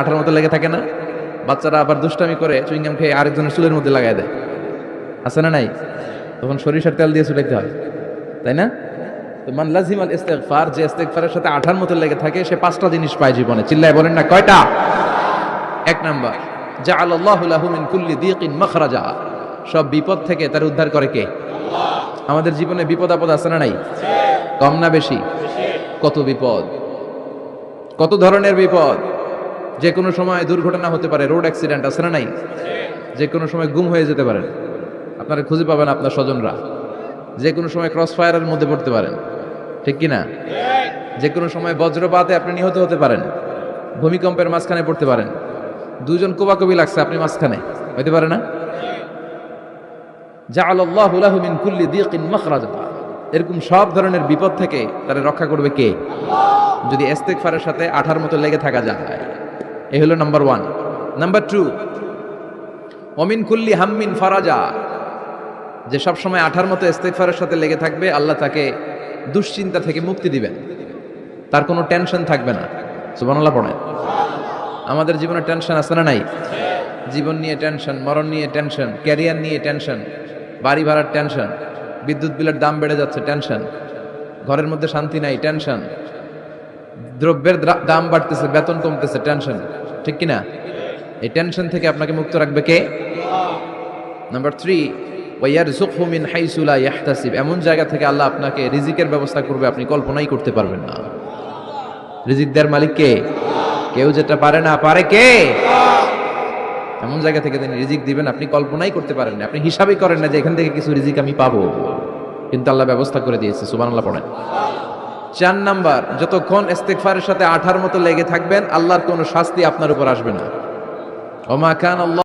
আঠার মতো লেগে থাকে না? বাচ্চারা আবার দুষ্টামি করে চুইংগাম খেয়ে আরেকজনের চুলের মধ্যে লাগাই দেয়, আছে না নাই? তখন সরিষার তেল দিয়ে ছুটাইতে হয়, তাই না? তো মান লাজিমাল ইস্তিগফার, যে ইস্তিগফারের সাথে আঠার মতো লেগে থাকে সে পাঁচটা জিনিস পায় জীবনে। চিল্লায় বলেন না কয়টা? এক নাম্বার, জাআলাল্লাহু লাহু মিন কুল্লি দিকিন মাখরাজা, সব বিপদ থেকে তার উদ্ধার করে কে? আল্লাহ। আমাদের জীবনে বিপদ আপদ আছে না নাই? কম না বেশি? কত বিপদ, কত ধরনের বিপদ। যে কোনো সময় দুর্ঘটনা হতে পারে, রোড অ্যাক্সিডেন্ট আছে না নাই? যে কোনো সময় গুম হয়ে যেতে পারেন, আপনারা খুঁজে পাবেন আপনার স্বজনরা। যে কোনো সময় ক্রস ফায়ারের মধ্যে পড়তে পারেন, ঠিক কি না? যে কোনো সময় বজ্রপাতে আপনি নিহত হতে পারেন, ভূমিকম্পের মাঝখানে পড়তে পারেন, দুজন কোবাকবি লাগছে, আপনি মাঝখানে, হইতে পারে না? জাআলাল্লাহু লাহু মিন কুল্লি দিকিন মাখরাজা, এরকম সব ধরনের বিপদ থেকে তারা রক্ষা করবে কে? আল্লাহ। যদি ইস্তিগফারের সাথে আঠার মতো লেগে থাকা যায়। এই হলো নাম্বার 1। নাম্বার 2, ওমিন কুল্লি হাম্মিন ফারাজা, যে সব সময় আঠার মতো ইস্তিগফারের সাথে লেগে থাকবে, আল্লাহ তাকে দুশ্চিন্তা থেকে মুক্তি দিবেন, তার কোনো টেনশন থাকবে না। সুবহানাল্লাহ পড়েন। আমাদের জীবনে টেনশন আছে না নাই? জীবন নিয়ে টেনশন, মরণ নিয়ে টেনশন, ক্যারিয়ার নিয়ে টেনশন, বাড়ি ভাড়ার টেনশন, বিদ্যুৎ বিলের দাম বেড়ে যাচ্ছে টেনশন, ঘরের মধ্যে শান্তি নাই টেনশন, দ্রব্যের দাম বাড়তেছে, বেতন কমতেছে টেনশন, ঠিক কিনা? এই টেনশন থেকে আপনাকে মুক্ত রাখবে কে? নাম্বার 3, ওয়ায়ারযুকহু মিন হাইসু লা ইয়াহতাসিব, এমন জায়গা থেকে আল্লাহ আপনাকে রিজিকের ব্যবস্থা করবে আপনি কল্পনাই করতে পারবেন না। রিজিক দেওয়ার মালিক কে? কেউ যেটা পারে না, পারে কে? এমন জায়গা থেকে তিনি রিজিক দিবেন আপনি কল্পনাই করতে পারেন না, আপনি হিসাবই করেন না যে এখান থেকে কিছু রিজিক আমি পাবো, কিন্তু আল্লাহ ব্যবস্থা করে দিয়েছে। সুবহানাল্লাহ পড়েন। 4 নাম্বার, যতক্ষণ ইস্তিগফারের সাথে আঠার মতো লেগে থাকবেন আল্লাহর কোনো শাস্তি আপনার উপর আসবে না। ওমা কান আল্লাহ